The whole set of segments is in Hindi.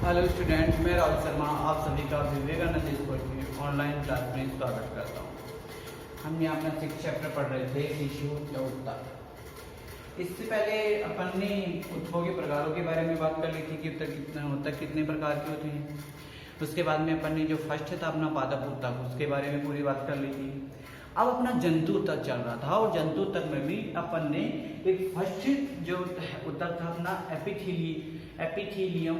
हेलो स्टूडेंट, मैं राहुल शर्मा आप सभी का विवेकानंद स्कूल की ऑनलाइन क्लास में स्वागत करता हूँ। हम यहाँ अपना 6 चैप्टर पढ़ रहे थे, टिश्यू या उत्तक। इससे पहले अपन ने उत्तकों के प्रकारों के बारे में बात कर ली थी कि उत्तक कितने प्रकार के होते हैं। उसके बाद में अपन ने जो फर्स्ट था अपना पादप उत्तक, उसके बारे में पूरी बात कर ली थी। अब अपना जंतु उत्तक चल रहा था और जंतु उत्तक में भी अपन ने एक फर्स्ट जो उत्तक था अपना एपिथेलियम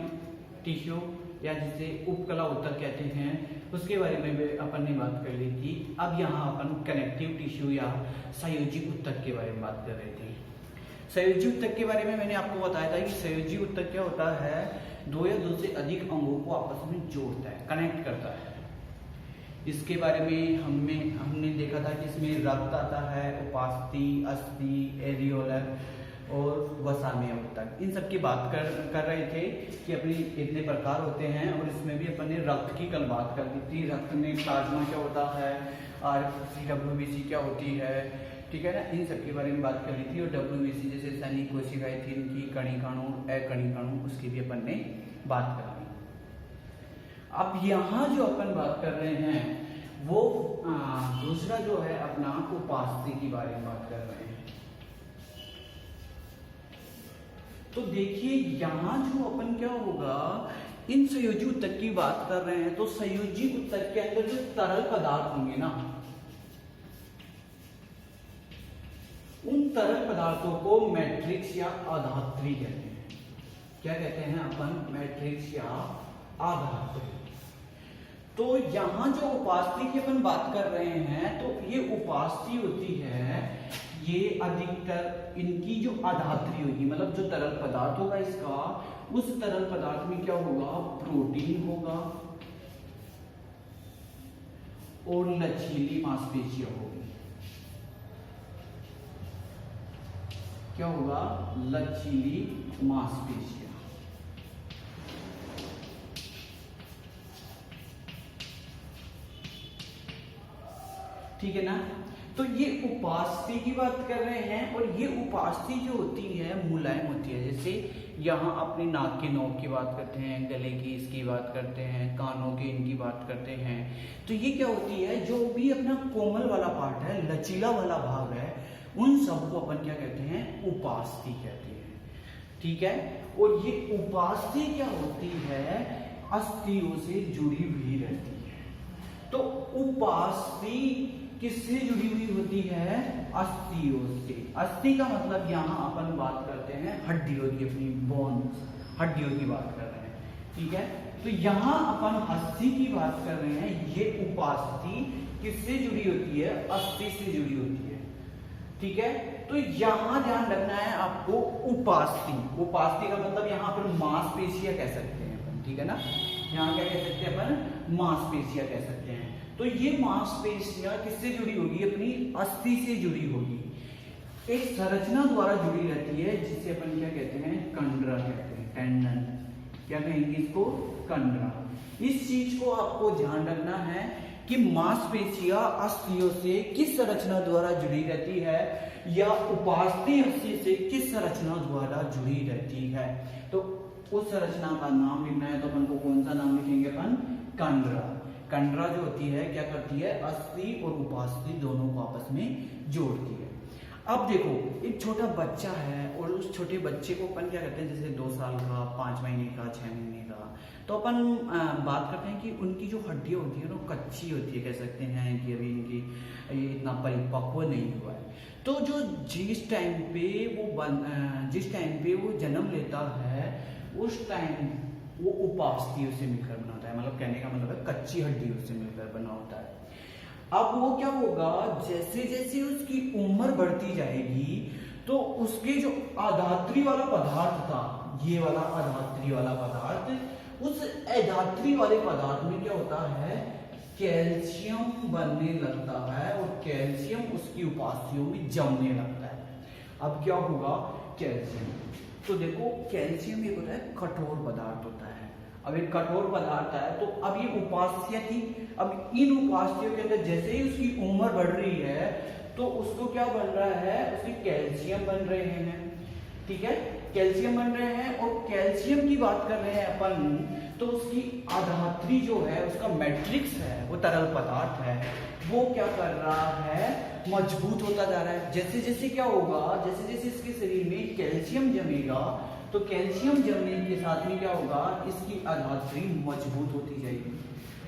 टिश्यू या जिसे उपकला उत्तक कहते हैं, उसके बारे में भी अपन ने बात कर ली थी। अब यहाँ अपन कनेक्टिव टिश्यू या संयोजी उत्तक के बारे में बात कर रहे थे। संयोजी उत्तक के बारे में मैंने आपको बताया था कि संयोजी उत्तक क्या होता है, दो या दो से अधिक अंगों को आपस में जोड़ता है, कनेक्ट करता है। इसके बारे में हमने देखा था कि इसमें रक्त आता है, उपास्थि, अस्थि, एरियोलर और वसामेय उत्तक। इन सब की बात कर रहे थे कि अपनी इतने प्रकार होते हैं। और इसमें भी अपन ने रक्त की कल बात कर दी थी। रक्त में प्लाज्मा क्या होता है, आरबीसी, डब्ल्यूबीसी क्या होती है, ठीक है ना, इन सब के बारे में बात कर ली थी। और डब्ल्यूबीसी जैसे सैनिक कोशिकाएं थी, इनकी कणिकाणु, अकणिकाणु, उसकी भी अपन ने बात कर ली। अब यहाँ जो अपन बात कर रहे हैं वो दूसरा जो है अपना उपास्थि के बारे में बात कर रहे हैं। तो देखिए यहाँ जो अपन क्या होगा, इन संयोजी उत्तक की बात कर रहे हैं तो संयोजी उत्तक के अंदर जो तरल पदार्थ होंगे ना, उन तरल पदार्थों को मैट्रिक्स या आधात्री कहते हैं। क्या कहते हैं अपन? मैट्रिक्स या आधात्री। तो यहां जो उपास्थि की अपन बात कर रहे हैं तो ये उपास्थि होती है, ये अधिकतर इनकी जो आधात्री होगी, मतलब जो तरल पदार्थ होगा इसका, उस तरल पदार्थ में क्या होगा, प्रोटीन होगा और लचीली मांसपेशियां होगी। क्या होगा? लचीली मांसपेशियां। ठीक है ना। तो ये उपास्थि की बात कर रहे हैं और ये उपास्थि जो होती है मुलायम होती है। जैसे यहाँ अपनी नाक के नोक की बात करते हैं, गले की इसकी बात करते हैं, कानों की इनकी बात करते हैं। तो ये क्या होती है, जो भी अपना कोमल वाला पार्ट है, लचीला वाला भाग है, उन सबको अपन क्या कहते हैं? उपास्थि कहते हैं। ठीक है। और ये उपास्थि क्या होती है, अस्थियों से जुड़ी हुई रहती है। तो उपास्थि किससे जुड़ी हुई होती है? अस्थियों से। अस्थि का मतलब यहाँ अपन बात करते हैं हड्डियों की, अपनी बोन्स, हड्डियों की बात कर रहे हैं। ठीक है। तो यहाँ अपन अस्थि की बात कर रहे हैं। ये उपास्थि किससे जुड़ी होती है? अस्थि से जुड़ी होती है। ठीक है। तो यहाँ ध्यान रखना है आपको, उपास्थि। उपास्थि का मतलब यहाँ पर मांसपेशियां कह सकते हैं अपन, ठीक है ना। यहाँ क्या कह सकते हैं अपन? मांसपेशियां कह सकते हैं। तो ये मांसपेशियां किससे जुड़ी होगी? अपनी अस्थि से जुड़ी होगी। एक संरचना द्वारा जुड़ी रहती है जिसे अपन क्या कहते हैं? कंडरा कहते हैं, टेंडन। क्या कहेंगे इसको? कंडरा। इस चीज को आपको ध्यान रखना है कि मांसपेशियां अस्थियों से किस संरचना द्वारा जुड़ी रहती है, या उपास्थि अस्थि से किस संरचना द्वारा जुड़ी रहती है। तो उस संरचना का नाम लिखना है तो अपन को कौन सा नाम लिखेंगे अपन? कंडरा। कंडरा जो होती है क्या करती है? अस्थि और उपास्थि दोनों को आपस में जोड़ती है। अब देखो, एक छोटा बच्चा है और उस छोटे बच्चे को अपन क्या करते हैं, जैसे 2 साल का, 5 महीने का, 6 महीने का, तो अपन बात करते हैं कि उनकी जो हड्डियां होती है वो कच्ची होती है, कह सकते हैं कि अभी इनकी ये इतना परिपक्व नहीं हुआ है। तो जो जिस टाइम पे वो जन्म लेता है, उस टाइम वो उपास्थियों से मिलकर बना होता है। मतलब कहने का मतलब है कच्ची हड्डियों से मिलकर बना होता है। अब वो क्या होगा, जैसे जैसे उसकी उम्र बढ़ती जाएगी तो उसके जो आधात्री वाला पदार्थ था, ये वाला आधात्री वाला पदार्थ, उस आधात्री वाले पदार्थ में क्या होता है? कैल्शियम बनने लगता है और कैल्शियम उसकी उपास्थियों में जमने लगता है। अब क्या होगा? कैल्शियम। तो देखो, कैल्शियम एक होता है कठोर पदार्थ होता है। अब एक कठोर पदार्थ है तो अब ये उपास्थ्य थी। अब इन उपास्थ्यों के अंदर जैसे ही उसकी उम्र बढ़ रही है तो उसको क्या बन रहा है? उसके कैल्शियम बन रहे हैं। ठीक है। कैल्शियम बन रहे हैं, और कैल्शियम की बात कर रहे हैं अपन, तो उसकी आधात्री जो है, उसका मैट्रिक्स है, वो तरल पदार्थ है, वो क्या कर रहा है, मजबूत होता जा रहा है। जैसे जैसे क्या होगा, जैसे जैसे इसके शरीर में कैल्शियम जमेगा, तो कैल्शियम जमने के साथ में क्या होगा, इसकी आधात्री मजबूत होती जाएगी।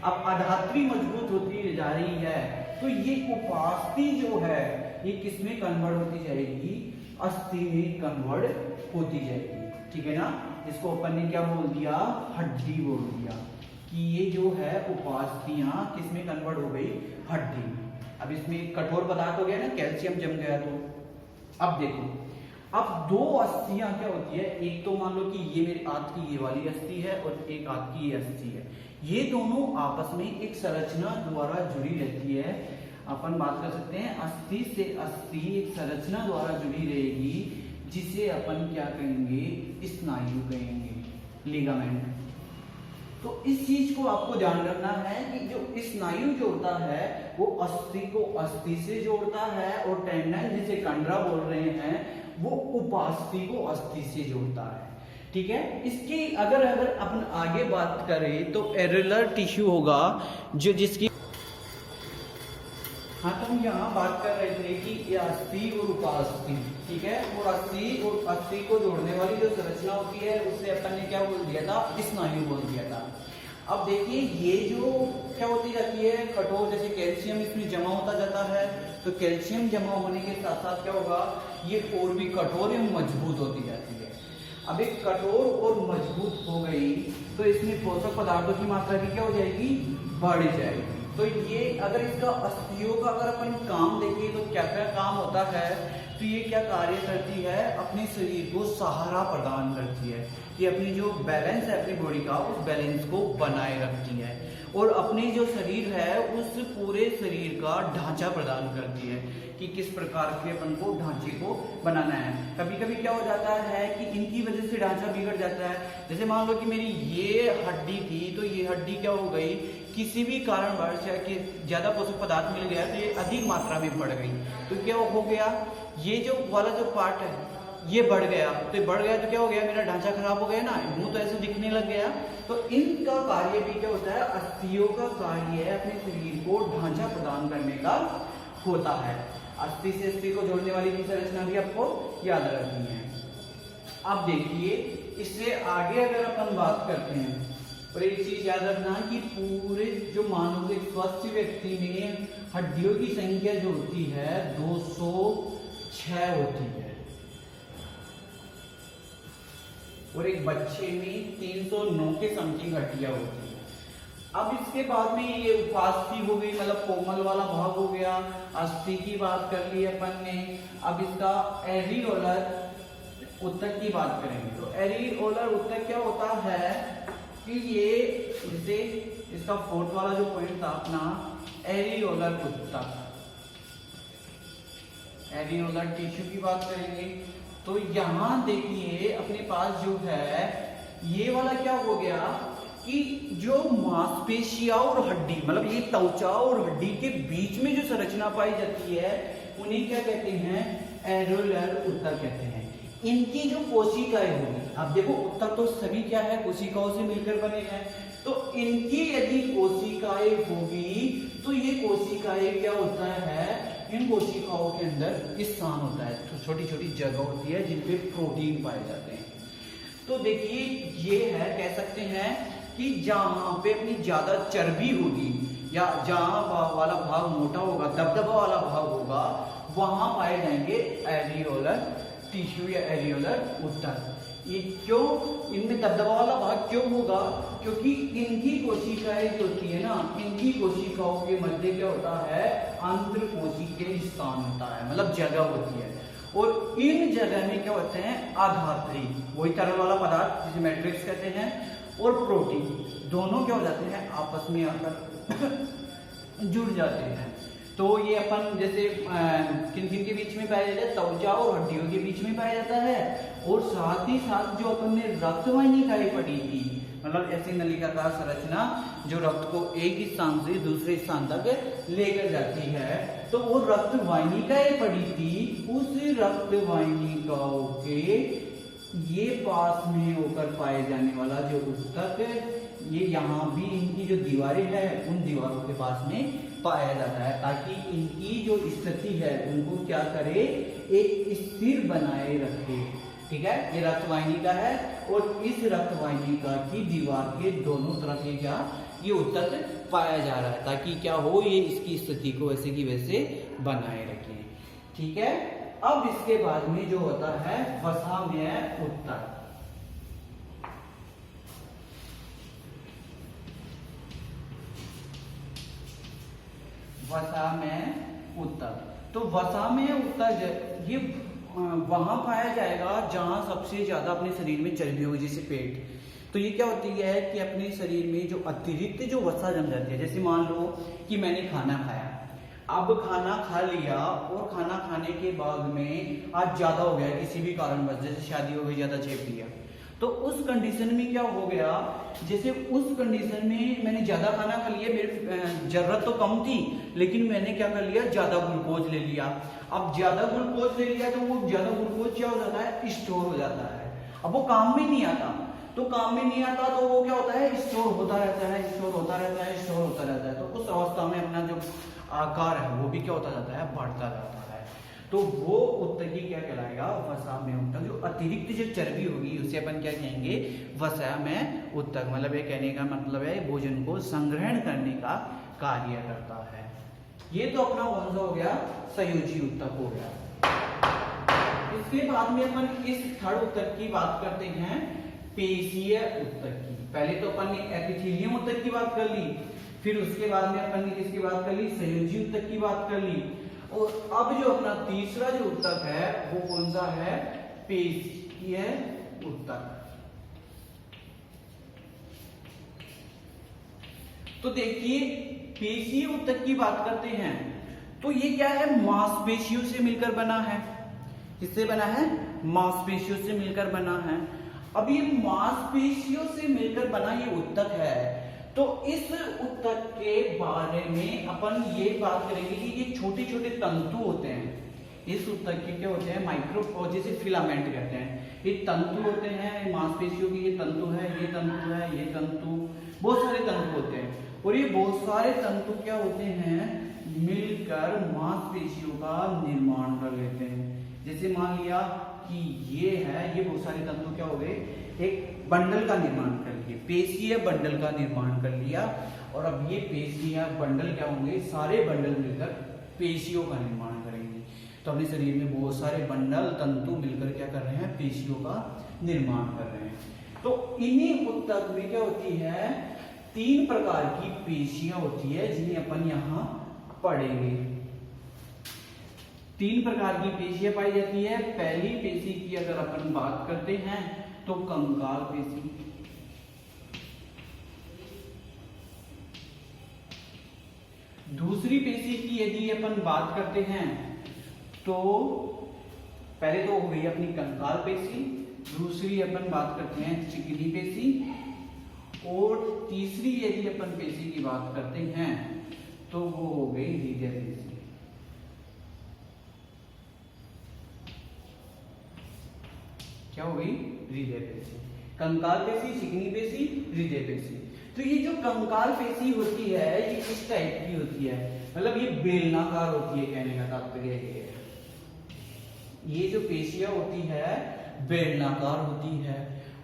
अब आधात्री मजबूत होती जा रही है, तो ये उपास्थि जो है ये किसमें कन्वर्ट होती जाएगी, अस्थि में कन्वर्ट होती जाएगी। ठीक है ना, इसको अपन ने क्या बोल दिया, हड्डी बोल दिया, कि ये जो है उपास्थियां किसमें कन्वर्ट हो गई, हड्डी में। अब इसमें कठोर पदार्थ हो गया ना, कैल्शियम जम गया। तो अब देखो, अब दो अस्थियां क्या होती है, एक तो मान लो कि ये मेरे हाथ की ये वाली अस्थि है और एक हाथ की ये अस्थि है, ये दोनों आपस में एक संरचना द्वारा जुड़ी रहती है। अपन बात कर सकते हैं अस्थि से अस्थि एक संरचना द्वारा जुड़ी रहेगी, जिसे अपन क्या कहेंगे, स्नायु कहेंगे, लिगामेंट। तो इस चीज को आपको ध्यान रखना है कि जो स्नायु जो होता है वो अस्थि को अस्थि से जोड़ता है, और टेंडन जिसे कंडरा बोल रहे हैं वो उपास्थि को अस्थि से जोड़ता है। ठीक है, इसकी अगर अपन आगे बात करें तो एरेलर टिश्यू होगा जो जिसकी, हाँ, तो हम यहाँ बात कर रहे थे कि ये अस्थि और उपास्थि, ठीक है, और अस्थि और अस्थि को जोड़ने वाली जो संरचना होती है उससे अपन ने क्या बोल दिया था, स्नायु बोल दिया था। अब देखिए ये जो क्या होती जाती है, कठोर, जैसे कैल्शियम इसमें जमा होता जाता है, तो कैल्शियम जमा होने के साथ साथ क्या होगा, ये और भी कठोर एवं मजबूत होती जाती है। अब एक कठोर और मजबूत हो गई तो इसमें पोषक पदार्थों की मात्रा भी क्या हो जाएगी, बढ़ जाएगी। तो ये अगर इसका अस्थियों का अगर अपन काम देखें तो क्या क्या काम होता है, तो ये क्या कार्य करती है, अपने शरीर को सहारा प्रदान करती है, कि अपनी जो बैलेंस है अपनी बॉडी का, उस बैलेंस को बनाए रखती है, और अपनी जो शरीर है उस पूरे शरीर का ढांचा प्रदान करती है, कि किस प्रकार के अपन को ढांचे को बनाना है। कभी कभी क्या हो जाता है कि इनकी वजह से ढांचा बिगड़ जाता है। जैसे मान लो कि मेरी ये हड्डी थी, तो ये हड्डी क्या हो गई, किसी भी कारणवश कि ज्यादा पोषक पदार्थ मिल गया तो ये अधिक मात्रा में बढ़ गई, तो क्या हो गया, ये जो वाला जो पार्ट है ये बढ़ गया, तो बढ़ गया तो क्या हो गया, मेरा ढांचा खराब हो गया ना, मुंह तो ऐसे दिखने लग गया। तो इनका कार्य भी क्या होता है, अस्थियों का कार्य है अपने शरीर को ढांचा प्रदान करने का होता है। अस्थि से अस्थि को जोड़ने वाली की संरचना भी आपको याद रखनी है। अब देखिए इससे आगे अगर अपन बात करते हैं, और एक चीज याद रखना कि पूरे जो मानव एक स्वस्थ व्यक्ति में हड्डियों की संख्या जो होती है 206 होती है, और एक बच्चे में 309 के समथिंग हड्डियां होती है। अब इसके बाद में ये उपास्थि हो गई, मतलब कोमल वाला भाग हो गया। अस्थि की बात कर ली अपन ने। अब इसका एरियोलर ऊतक की बात करेंगे, तो एरियोलर ऊतक क्या होता है कि ये जैसे इसका फोर्थ वाला जो पॉइंट था अपना, एरियोलर ऊतक, एरियोलर टिश्यू की बात करेंगे, तो यहां देखिए अपने पास जो है ये वाला क्या हो गया कि जो मांसपेशियां और हड्डी, मतलब ये त्वचा और हड्डी के बीच में जो संरचना पाई जाती है उन्हें क्या कहते हैं, एरियोलर ऊतक कहते हैं। इनकी जो कोशिकाएं होगी, अब देखो ऊतक तो सभी क्या है, कोशिकाओं से मिलकर बने हैं, तो इनकी यदि कोशिकाएं होगी तो ये कोशिकाएं क्या होता है, इन कोशिकाओं के अंदर स्थान होता है, तो छोटी छोटी जगह होती है जिनपे प्रोटीन पाए जाते हैं। तो देखिए ये है, कह सकते हैं कि जहां पे अपनी ज्यादा चर्बी होगी या जहां वाला भाग मोटा होगा, दबदबा वाला भाग होगा, वहां पाए जाएंगे एरियोलर टिश्यू या एरियोलर ऊतक। ये क्यों, इनमें दबदबा वाला भाग क्यों होगा, क्योंकि इनकी कोशिकाएं जो होती है ना, इनकी कोशिकाओं के मध्य क्या होता है, आंतर कोशिकीय स्थान होता है, मतलब जगह होती है, और इन जगह में क्या होते हैं, आधात्री, वही तरल वाला पदार्थ जिसे मैट्रिक्स कहते हैं, और प्रोटीन दोनों क्या हो जाते हैं, आपस में आकर जुड़ जाते हैं। तो ये अपन जैसे किन किन के बीच में पाया जाता है, त्वचा और हड्डियों के बीच में पाया जाता है, और साथ ही साथ जो अपन ने रक्तवाहिनिकाएं पढ़ी थी, मतलब ऐसी नलिकाकार संरचना जो रक्त को एक स्थान से दूसरे स्थान तक लेकर जाती है, तो वो रक्तवाहिनिकाएं पढ़ी थी, उस रक्तवाहिनिकाओं के ये पास में होकर पाए जाने वाला जो ऊतक, ये यहाँ भी इनकी जो दीवारें हैं उन दीवारों के पास में पाया जाता है, ताकि इनकी जो स्थिति है उनको क्या करे, एक स्थिर बनाए रखे। ठीक है, ये रक्तवाहिनी है और इस रक्तवाहिनी की दीवार के दोनों तरफ ये क्या, ये ऊतक पाया जा रहा है, ताकि क्या हो, ये इसकी स्थिति को वैसे की वैसे बनाए रखे। ठीक है, अब इसके बाद में जो होता है वसामय ऊतक। वसामय ऊतक, तो वसामय ऊतक ये वहां पाया जाएगा जहां सबसे ज्यादा अपने शरीर में चर्बी होगी, जैसे पेट। तो ये क्या होती है कि अपने शरीर में जो अतिरिक्त जो वसा जम जाती है, जैसे मान लो कि मैंने खाना खाया, अब खाना खा लिया और खाना खाने के बाद में आज ज्यादा हो गया किसी भी कारणवश, जैसे शादी हो गई, ज्यादा चेप लिया, तो उस कंडीशन में क्या हो गया, जैसे उस कंडीशन में मैंने ज्यादा खाना खा लिया, मेरी जरूरत तो कम थी लेकिन मैंने क्या कर लिया, ज्यादा ग्लूकोज ले लिया। अब ज्यादा ग्लूकोज ले लिया तो वो ज्यादा ग्लूकोज क्या हो जाता है, स्टोर हो जाता है। अब वो काम में नहीं आता, तो काम में नहीं आता तो वो क्या होता है, स्टोर होता रहता है, स्टोर होता रहता है, स्टोर होता रहता है। तो उस अवस्था में अपना जो आकार है वो भी क्या होता जाता है, बढ़ता जाता है। तो वो ऊतक क्या कहलाएगा, वसामय ऊतक। जो अतिरिक्त जो चर्बी होगी उसे अपन क्या कहेंगे, वसामय ऊतक। मतलब ये कहने का मतलब है भोजन को संग्रहण करने का कार्य करता है। ये तो अपना कौन सा हो गया, संयोजी ऊतक हो गया। इसके बाद में अपन इस थर्ड ऊतक की बात करते हैं, पेशीय ऊतक की। पहले तो अपन ने एपिथेलियम ऊतक की बात कर ली, फिर उसके बाद में अपन ने किसकी बात कर ली, संयोजी ऊतक की बात कर ली, और अब जो अपना तीसरा जो ऊतक है वो कौन सा है, पेशीय ऊतक। तो देखिए पेशीय ऊतक की बात करते हैं तो ये क्या है, मांसपेशियों से मिलकर बना है। किससे बना है, मांसपेशियों से मिलकर बना है। अब ये मांसपेशियों से मिलकर बना ये ऊतक है, तो इस ऊतक के बारे में अपन ये बात करेंगे कि ये छोटे छोटे तंतु होते हैं। इस ऊतक के क्या होते हैं, माइक्रो, जैसे फिलामेंट कहते हैं, ये तंतु होते हैं मांसपेशियों की। ये तंतु है, ये तंतु है, ये तंतु, बहुत सारे तंतु होते हैं। और ये बहुत सारे तंतु क्या होते हैं, मिलकर मांसपेशियों का निर्माण कर लेते हैं। जैसे मान लिया कि ये है, ये बहुत सारे तंतु क्या हो गए, एक बंडल का निर्माण कर लिए, पेशीय बंडल का निर्माण कर लिया। और अब ये पेशीय बंडल क्या होंगे, सारे बंडल मिलकर पेशियों का निर्माण करेंगे। तो अपने शरीर में बहुत सारे बंडल तंतु मिलकर क्या कर रहे हैं, पेशियों का निर्माण कर रहे हैं। तो इन्हीं ऊतक में क्या होती है, 3 प्रकार की पेशियां होती है जिन्हें अपन यहाँ पढ़ेंगे। 3 प्रकार की पेशियां पाई जाती है। पहली पेशी की अगर अपन बात करते हैं तो कंकाल पेशी, दूसरी पेशी की यदि अपन बात करते हैं तो पहले तो हो गई अपनी कंकाल पेशी, दूसरी अपन बात करते हैं चिकनी पेशी, और तीसरी यदि अपन पेशी की बात करते हैं तो वो हो गई हृदय पेशी। क्या हो गई, हृदय पेशी। कंकाल पेशी, चिकनी पेशी, हृदय पेशी। तो ये जो कंकाल पेशी होती है ये किस टाइप की होती है, मतलब ये बेलनाकार होती है, कहने का तात्पर्य है ये जो पेशियां होती है बेलनाकार होती है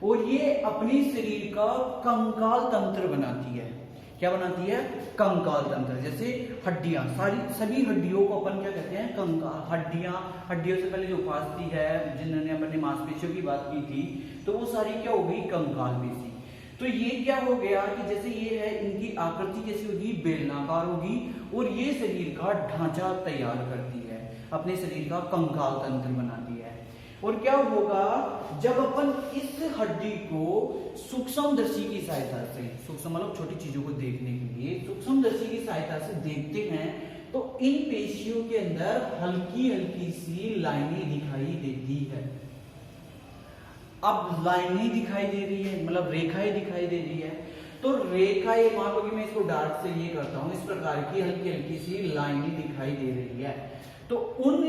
और ये अपने शरीर का कंकाल तंत्र बनाती है। क्या बनाती है, कंकाल तंत्र। जैसे हड्डियां, सारी सभी हड्डियों को अपन क्या कहते हैं, कंकाल। हड्डियां, हड्डियों से पहले जो उपास्थि है जिन्होंने अपने मांसपेशियों की बात की थी, तो वो सारी क्या हो गई, कंकाल पेशी। तो ये क्या हो गया कि जैसे ये है, इनकी आकृति कैसी होगी, बेलनाकार होगी, और ये शरीर का ढांचा तैयार करती है, अपने शरीर का कंकाल तंत्र बनाती है। और क्या होगा, जब अपन इस हड्डी को सूक्ष्मदर्शी की सहायता से, सूक्ष्म मतलब छोटी चीजों को देखने के लिए सूक्ष्मदर्शी की सहायता से देखते हैं तो इन पेशियों के अंदर हल्की हल्की सी लाइनें दिखाई देती है। अब लाइनें दिखाई दे रही है, मतलब रेखाएं दिखाई दे रही है। तो रेखाएं, मान लो कि मैं इसको डार्क से ये करता हूं, इस प्रकार की हल्की हल्की सी लाइनें दिखाई दे रही है। तो तो उन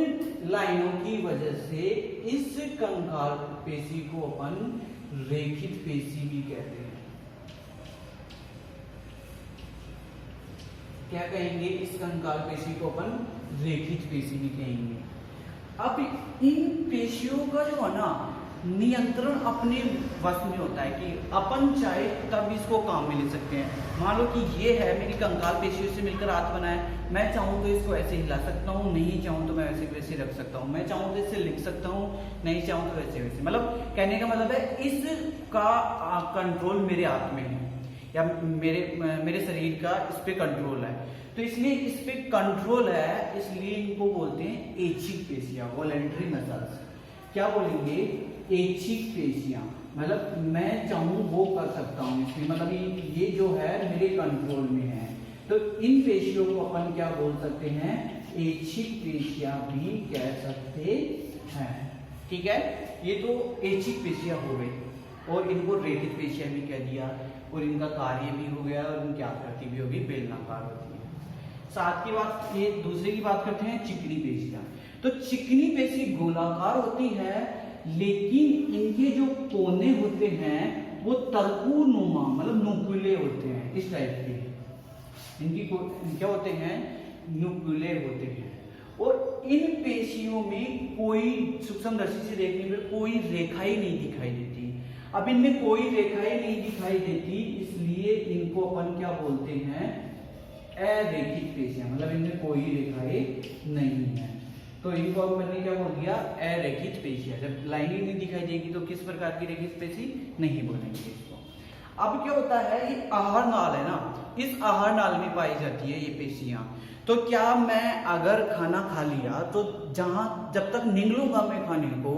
लाइनों की वजह से इस कंकाल पेशी को अपन रेखित पेशी भी कहते हैं। क्या कहेंगे? इस कंकाल पेशी को अपन रेखित पेशी भी कहेंगे। अब इन पेशियों का जो है ना नियंत्रण अपने वश में होता है कि अपन चाहे तब इसको काम में ले सकते हैं। मान लो कि ये है मेरी कंकाल पेशियों से मिलकर हाथ बना है, मैं चाहूँ तो इसको ऐसे हिला सकता हूँ, नहीं चाहूँ तो मैं वैसे वैसे रख सकता हूँ, मैं चाहूँ तो इससे लिख सकता हूँ, नहीं चाहूँ तो वैसे वैसे। मतलब कहने का मतलब है इसका कंट्रोल मेरे हाथ में है या मेरे शरीर का इस पे कंट्रोल है। तो इसलिए इस पे कंट्रोल है, इसलिए इनको बोलते हैं ऐच्छिक पेशियां, वॉलेंटरी मसल्स। क्या बोलेंगे? ऐच्छिक पेशियां, मतलब मैं चाहूँ वो कर सकता हूँ इसमें, मतलब ये जो है मेरे कंट्रोल में है। तो इन पेशियों को अपन क्या बोल सकते हैं? ऐच्छिक पेशियां भी कह सकते हैं। ठीक है, ये तो ऐच्छिक पेशियां हो गई और इनको रेखित पेशियां भी कह दिया और इनका कार्य भी हो गया और इनकी आकृति भी होगी बेलनाकार होती है। साथ की बात ये दूसरे की बात करते हैं चिकनी पेशियां। तो चिकनी पेशी गोलाकार होती है, लेकिन इनके जो कोने होते हैं वो तरकूनुमा मतलब नुकीले होते हैं, इस टाइप के। इनकी क्या होते हैं? नुकीले होते हैं। और इन पेशियों में कोई सूक्ष्मदर्शी से देखने पर कोई रेखा ही नहीं दिखाई देती। अब इनमें कोई रेखाएं नहीं दिखाई देती, इसलिए इनको अपन क्या बोलते हैं? अरेखित पेशियां, मतलब इनमें कोई रेखाएं नहीं है। तो इनको अब मैंने क्या बोल दिया? अरेखित पेशियां। जब लाइन ही नहीं दिखाई देगी तो किस प्रकार की रेखित पेशी? नहीं बोलेंगे इसको। अब क्या होता है, ये आहार नाल है ना, इस आहार नाल में पाई जाती है ये पेशियां। तो क्या मैं अगर खाना खा लिया तो जब तक निगलूंगा मैं खाने को,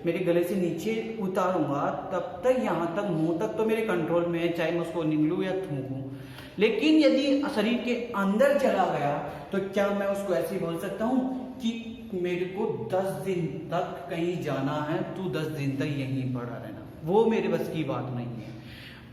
मेरे गले से नीचे उतारूंगा, तब तक यहाँ तक मुंह तक तो मेरे कंट्रोल में है, चाहे मैं उसको निगलूं या थूकूं। लेकिन यदि शरीर के अंदर चला गया तो क्या मैं उसको ऐसे बोल सकता हूँ कि मेरे को 10 दिन तक कहीं जाना है, तू 10 दिन तक यहीं पड़ा रहना? वो मेरे बस की बात नहीं है।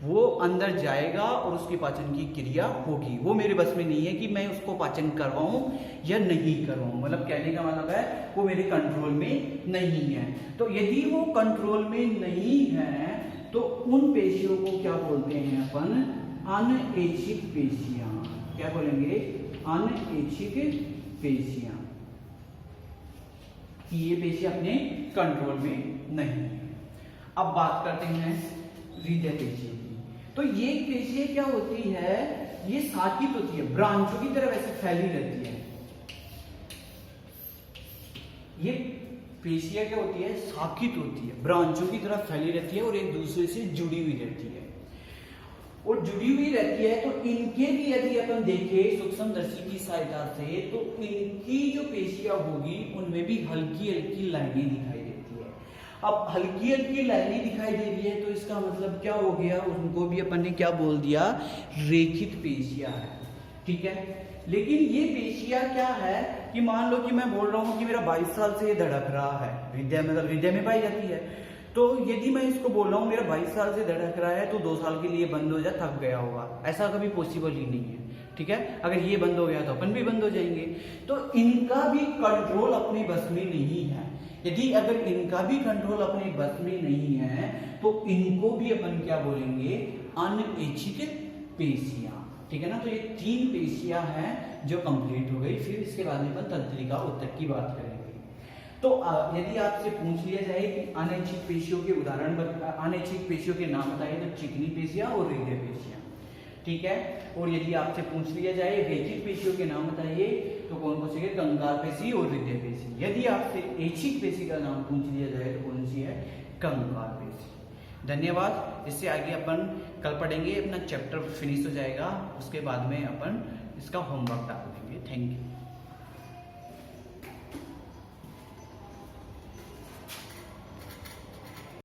वो अंदर जाएगा और उसकी पाचन की क्रिया होगी, वो मेरे बस में नहीं है कि मैं उसको पाचन करवाऊं या नहीं करवाऊं। मतलब कहने का मतलब है वो मेरे कंट्रोल में नहीं है। तो यदि वो कंट्रोल में नहीं है तो उन पेशियों को क्या बोलते हैं अपन? अनऐच्छिक पेशियां। क्या बोलेंगे? अनऐच्छिक पेशियां। ये पेशियां अपने कंट्रोल में नहीं है। अब बात करते हैं हृदय पेशी की। तो ये पेशियां क्या होती है? ये साकित होती है, ब्रांचों की तरह वैसे फैली रहती है। ये पेशियां क्या होती है? साकित होती है, ब्रांचों की तरह फैली रहती है और एक दूसरे से जुड़ी हुई रहती है। और जुड़ी हुई रहती है तो इनके भी यदि अपन देखें सूक्ष्मदर्शी की सहायता से, तो इनकी जो पेशियां होगी उनमें भी हल्की हल्की लाइनें दिखाई देती है। अब हल्की हल्की लाइनें दिखाई दे रही है तो इसका मतलब क्या हो गया? उनको भी अपन ने क्या बोल दिया? रेखित पेशियां है। ठीक है, लेकिन ये पेशियां क्या है कि मान लो कि मैं बोल रहा हूं कि मेरा 22 साल से ये धड़क रहा है, हृदय में, हृदय में पाई जाती है। तो यदि मैं इसको बोल रहा हूँ मेरा 22 साल से धड़क रहा है तो 2 साल के लिए बंद हो जा, थक गया होगा, ऐसा कभी पॉसिबल ही नहीं है। ठीक है, अगर ये बंद हो गया तो अपन भी बंद हो जाएंगे। तो इनका भी कंट्रोल अपनी बस में नहीं है। यदि अगर इनका भी कंट्रोल अपने बस में नहीं है तो इनको भी अपन क्या बोलेंगे? अनऐच्छिक पेशियां। ठीक है ना, तो ये 3 पेशियां हैं जो कंप्लीट हो गई। फिर इसके बाद में अपन तंत्रिका उत्तक की बात करेंगे। तो यदि आपसे पूछ लिया जाए कि अनैच्छिक पेशियों के उदाहरण, अनैच्छिक पेशियों के नाम बताइए, तो चिकनी पेशियां और हृदय पेशियां। ठीक है, और यदि आपसे पूछ लिया जाए रेखित पेशियों के नाम बताइए, तो कौन कौन सी है? कंकाल पेशी और हृदय पेशी। यदि आपसे ऐच्छिक पेशी का नाम पूछ लिया जाए तो कौन सी है? कंकाल पेशी। धन्यवाद। इससे आगे अपन कल पढ़ेंगे, अपना चैप्टर फिनिश हो जाएगा, उसके बाद में अपन इसका होमवर्क डाल देंगे। Thank you.